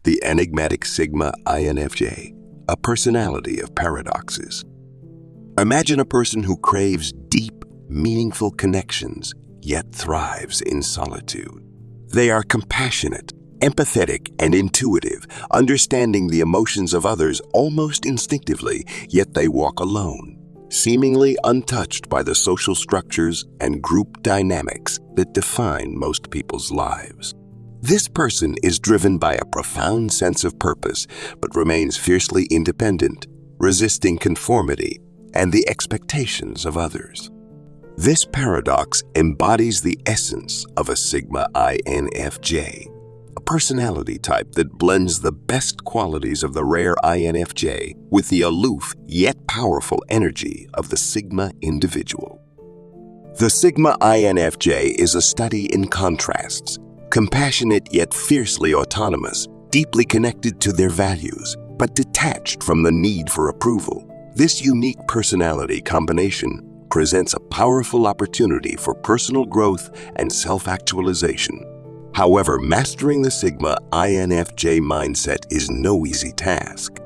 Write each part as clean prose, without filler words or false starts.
The enigmatic Sigma INFJ, a personality of paradoxes. Imagine a person who craves deep, meaningful connections, yet thrives in solitude. They are compassionate, empathetic, and intuitive, understanding the emotions of others almost instinctively, yet they walk alone, seemingly untouched by the social structures and group dynamics that define most people's lives. This person is driven by a profound sense of purpose, but remains fiercely independent, resisting conformity and the expectations of others. This paradox embodies the essence of a Sigma INFJ, a personality type that blends the best qualities of the rare INFJ with the aloof yet powerful energy of the Sigma individual. The Sigma INFJ is a study in contrasts, compassionate yet fiercely autonomous, deeply connected to their values, but detached from the need for approval. This unique personality combination presents a powerful opportunity for personal growth and self-actualization. However, mastering the Sigma INFJ mindset is no easy task.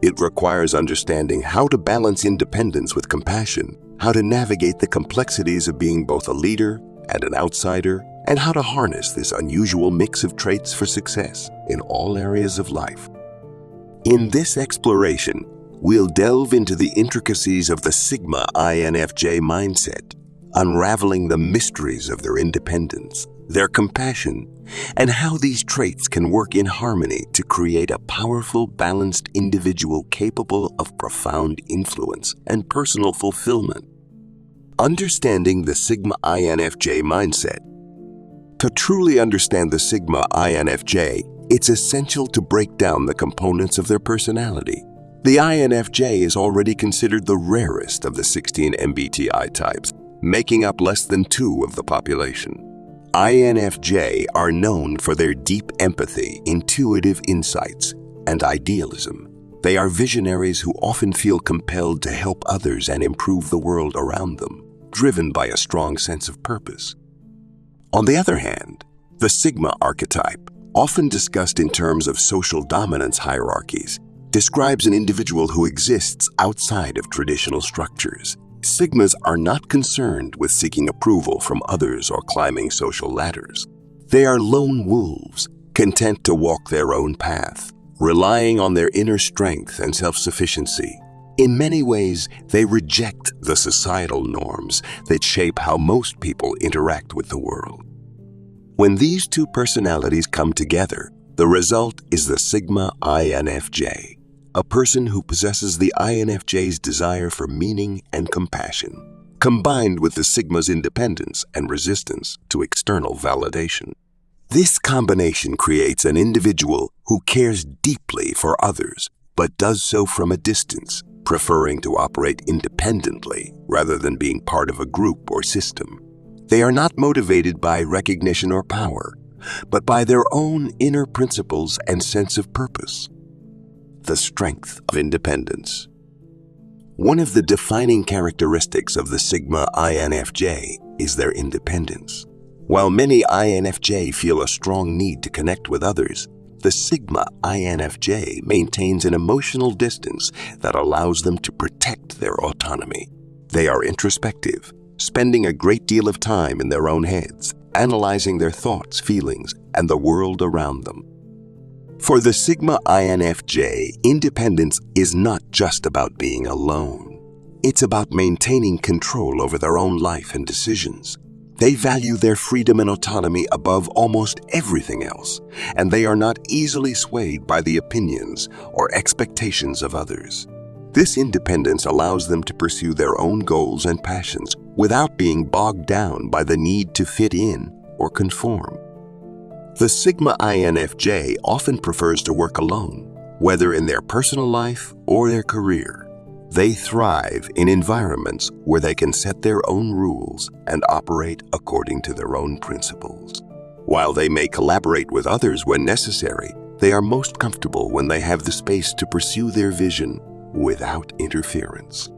It requires understanding how to balance independence with compassion, how to navigate the complexities of being both a leader and an outsider, and how to harness this unusual mix of traits for success in all areas of life. In this exploration, we'll delve into the intricacies of the Sigma INFJ mindset, unraveling the mysteries of their independence, their compassion, and how these traits can work in harmony to create a powerful, balanced individual capable of profound influence and personal fulfillment. Understanding the Sigma INFJ mindset. To truly understand the Sigma INFJ, it's essential to break down the components of their personality. The INFJ is already considered the rarest of the 16 MBTI types, making up less than 2% of the population. INFJ are known for their deep empathy, intuitive insights, and idealism. They are visionaries who often feel compelled to help others and improve the world around them, driven by a strong sense of purpose. On the other hand, the Sigma archetype, often discussed in terms of social dominance hierarchies, describes an individual who exists outside of traditional structures. Sigmas are not concerned with seeking approval from others or climbing social ladders. They are lone wolves, content to walk their own path, relying on their inner strength and self-sufficiency. In many ways, they reject the societal norms that shape how most people interact with the world. When these two personalities come together, the result is the Sigma INFJ, a person who possesses the INFJ's desire for meaning and compassion, combined with the Sigma's independence and resistance to external validation. This combination creates an individual who cares deeply for others, but does so from a distance, preferring to operate independently rather than being part of a group or system. They are not motivated by recognition or power, but by their own inner principles and sense of purpose. The strength of independence. One of the defining characteristics of the Sigma INFJ is their independence. While many INFJ feel a strong need to connect with others, the Sigma INFJ maintains an emotional distance that allows them to protect their autonomy. They are introspective, spending a great deal of time in their own heads, analyzing their thoughts, feelings, and the world around them. For the Sigma INFJ, independence is not just about being alone. It's about maintaining control over their own life and decisions. They value their freedom and autonomy above almost everything else, and they are not easily swayed by the opinions or expectations of others. This independence allows them to pursue their own goals and passions without being bogged down by the need to fit in or conform. The Sigma INFJ often prefers to work alone, whether in their personal life or their career. They thrive in environments where they can set their own rules and operate according to their own principles. While they may collaborate with others when necessary, they are most comfortable when they have the space to pursue their vision without interference.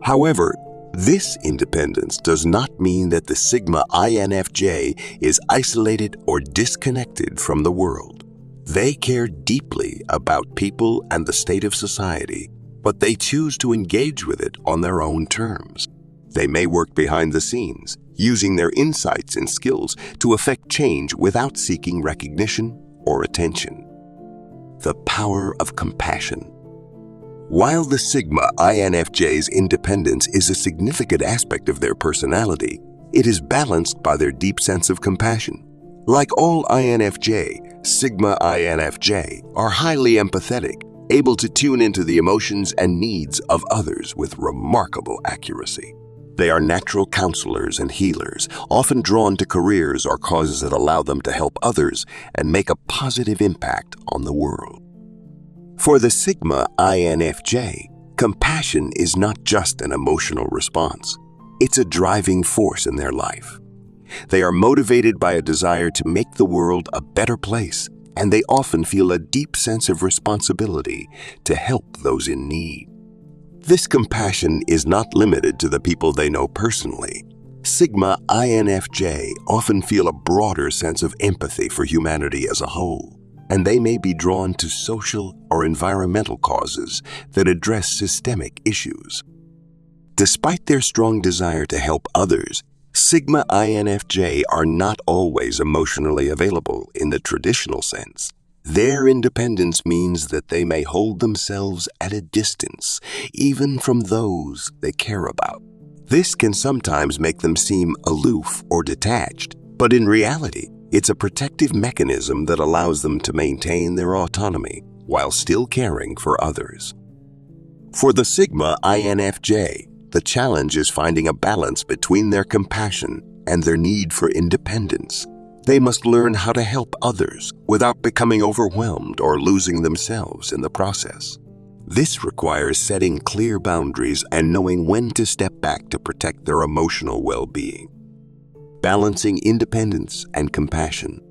However, this independence does not mean that the Sigma INFJ is isolated or disconnected from the world. They care deeply about people and the state of society, but they choose to engage with it on their own terms. They may work behind the scenes, using their insights and skills to affect change without seeking recognition or attention. The power of compassion. While the Sigma INFJ's independence is a significant aspect of their personality, it is balanced by their deep sense of compassion. Like all INFJ, Sigma INFJ are highly empathetic, able to tune into the emotions and needs of others with remarkable accuracy. They are natural counselors and healers, often drawn to careers or causes that allow them to help others and make a positive impact on the world. For the Sigma INFJ, compassion is not just an emotional response. It's a driving force in their life. They are motivated by a desire to make the world a better place, and they often feel a deep sense of responsibility to help those in need. This compassion is not limited to the people they know personally. Sigma INFJ often feel a broader sense of empathy for humanity as a whole, and they may be drawn to social or environmental causes that address systemic issues. Despite their strong desire to help others, Sigma INFJ are not always emotionally available in the traditional sense. Their independence means that they may hold themselves at a distance, even from those they care about. This can sometimes make them seem aloof or detached, but in reality, it's a protective mechanism that allows them to maintain their autonomy while still caring for others. For the Sigma INFJ, the challenge is finding a balance between their compassion and their need for independence. They must learn how to help others without becoming overwhelmed or losing themselves in the process. This requires setting clear boundaries and knowing when to step back to protect their emotional well-being. Balancing independence and compassion.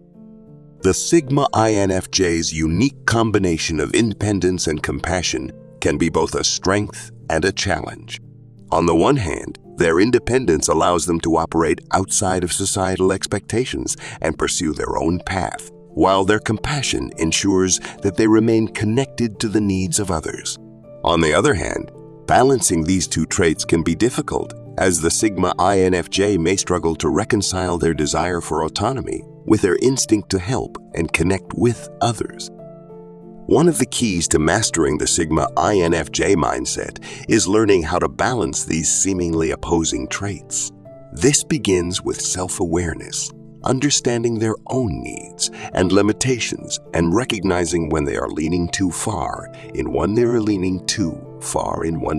The Sigma INFJ's unique combination of independence and compassion can be both a strength and a challenge. On the one hand, their independence allows them to operate outside of societal expectations and pursue their own path, while their compassion ensures that they remain connected to the needs of others. On the other hand, balancing these two traits can be difficult, as the Sigma INFJ may struggle to reconcile their desire for autonomy with their instinct to help and connect with others. One of the keys to mastering the Sigma INFJ mindset is learning how to balance these seemingly opposing traits. This begins with self-awareness, understanding their own needs and limitations, and recognizing when they are leaning too far in one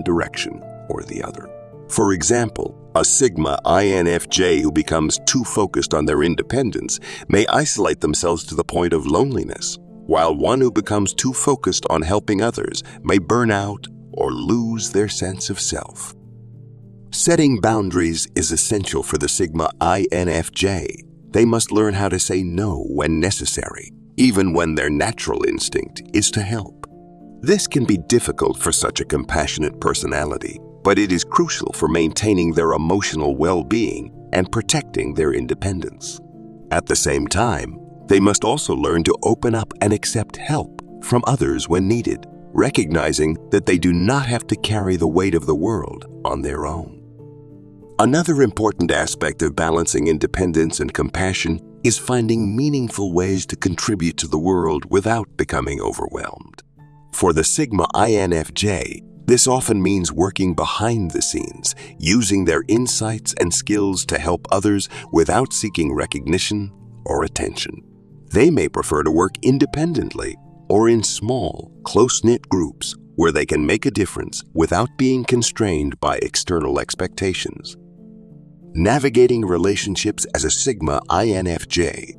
direction or the other. For example, a Sigma INFJ who becomes too focused on their independence may isolate themselves to the point of loneliness, while one who becomes too focused on helping others may burn out or lose their sense of self. Setting boundaries is essential for the Sigma INFJ. They must learn how to say no when necessary, even when their natural instinct is to help. This can be difficult for such a compassionate personality, but it is crucial for maintaining their emotional well-being and protecting their independence. At the same time, they must also learn to open up and accept help from others when needed, recognizing that they do not have to carry the weight of the world on their own. Another important aspect of balancing independence and compassion is finding meaningful ways to contribute to the world without becoming overwhelmed. For the Sigma INFJ, this often means working behind the scenes, using their insights and skills to help others without seeking recognition or attention. They may prefer to work independently or in small, close-knit groups where they can make a difference without being constrained by external expectations. Navigating relationships as a Sigma INFJ.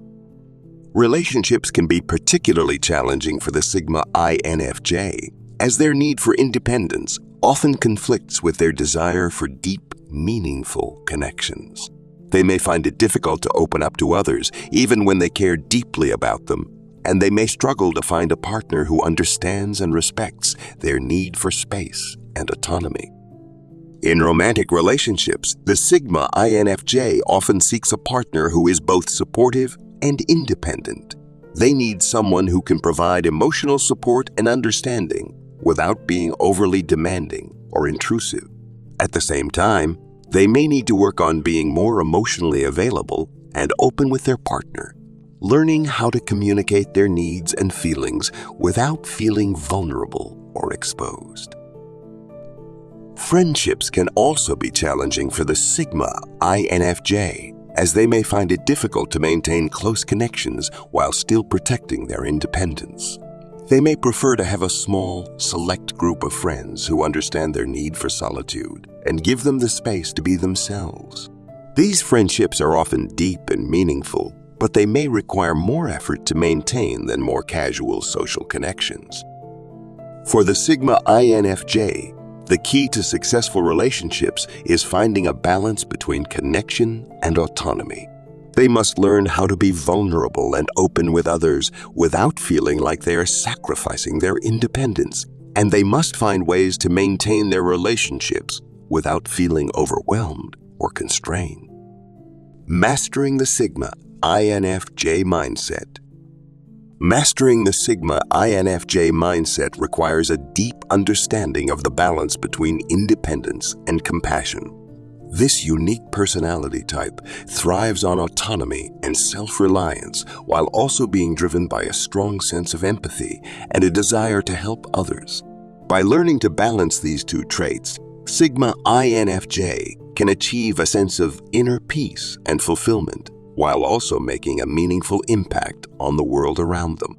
Relationships can be particularly challenging for the Sigma INFJ, as their need for independence often conflicts with their desire for deep, meaningful connections. They may find it difficult to open up to others, even when they care deeply about them, and they may struggle to find a partner who understands and respects their need for space and autonomy. In romantic relationships, the Sigma INFJ often seeks a partner who is both supportive and independent. They need someone who can provide emotional support and understanding without being overly demanding or intrusive. At the same time, they may need to work on being more emotionally available and open with their partner, learning how to communicate their needs and feelings without feeling vulnerable or exposed. Friendships can also be challenging for the Sigma INFJ, as they may find it difficult to maintain close connections while still protecting their independence. They may prefer to have a small, select group of friends who understand their need for solitude and give them the space to be themselves. These friendships are often deep and meaningful, but they may require more effort to maintain than more casual social connections. For the Sigma INFJ, the key to successful relationships is finding a balance between connection and autonomy. They must learn how to be vulnerable and open with others without feeling like they are sacrificing their independence, and they must find ways to maintain their relationships without feeling overwhelmed or constrained. Mastering the Sigma INFJ mindset. Mastering the Sigma INFJ mindset requires a deep understanding of the balance between independence and compassion. This unique personality type thrives on autonomy and self-reliance while also being driven by a strong sense of empathy and a desire to help others. By learning to balance these two traits, Sigma INFJ can achieve a sense of inner peace and fulfillment, while also making a meaningful impact on the world around them.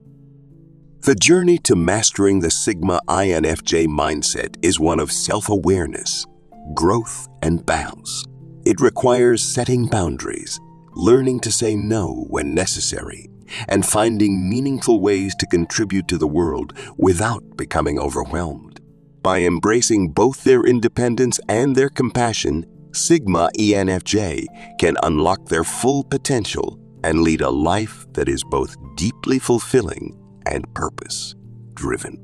The journey to mastering the Sigma INFJ mindset is one of self-awareness, growth, and balance. It requires setting boundaries, learning to say no when necessary, and finding meaningful ways to contribute to the world without becoming overwhelmed. By embracing both their independence and their compassion, Sigma ENFJ can unlock their full potential and lead a life that is both deeply fulfilling and purpose-driven.